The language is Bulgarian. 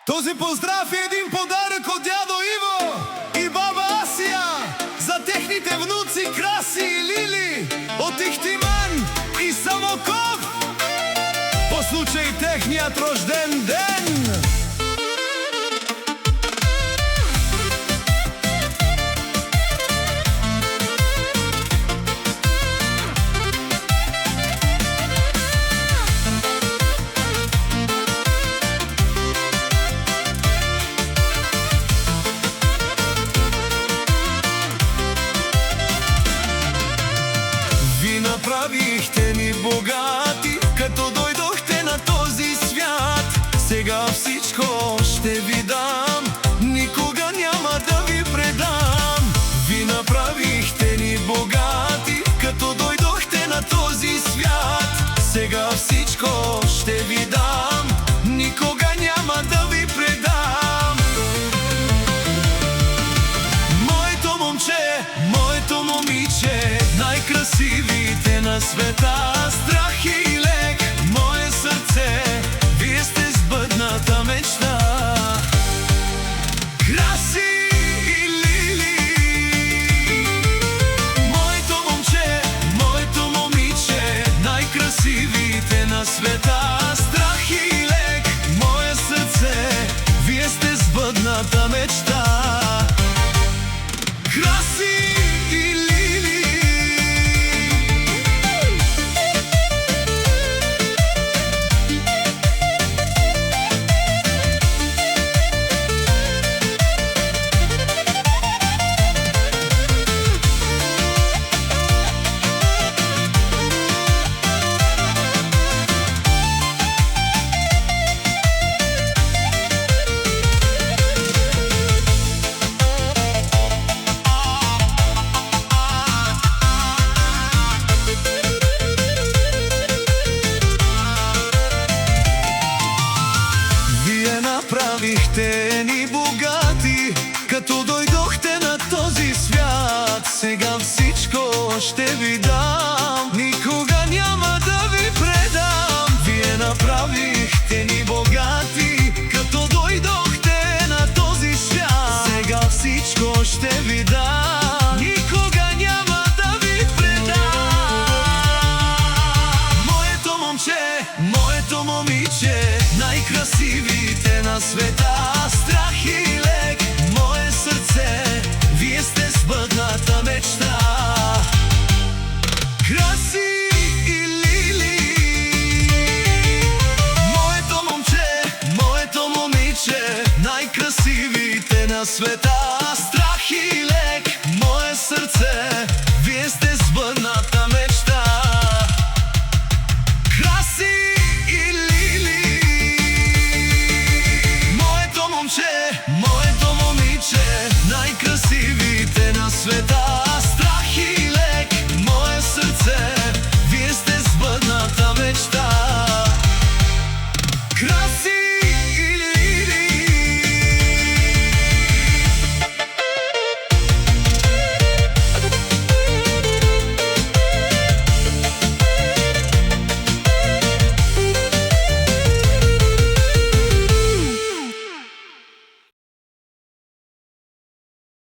Този поздрав е един подарък от дядо Иво и баба Асия за техните внуци Краси и Лили от Ихтиман и Самоков по случай техният рожден ден. Направихте ни богати, като дойдохте на този свят. Сега всичко ще ви дам, никога няма да ви предам. Ви направихте ни богати, като дойдохте на този свят. Сега всичко ще ви дам, никога няма да ви предам. Моето момче, моето момиче, най-красивите на света, страх и лек, мое сърце, вие сте сбъдната мечта. Краси и Лили, моето момче, моето момиче, най-красивите на света, страх и лек, мое сърце, вие сте сбъдната мечта. Краси и Лили. Направихте ни богати, като дойдохте на този свят. Сега всичко ще ви дам, никога няма да ви предам. Вие направихте ни богати, като дойдохте на този свят. Сега всичко ще ви дам, никога няма да ви предам. Моето момче, моето момиче, най-красивите на света, страх и лек, мое сърце, вие сте сбъдната мечта. Краси и Лили, моето момче, моето момиче, най-красивите на света.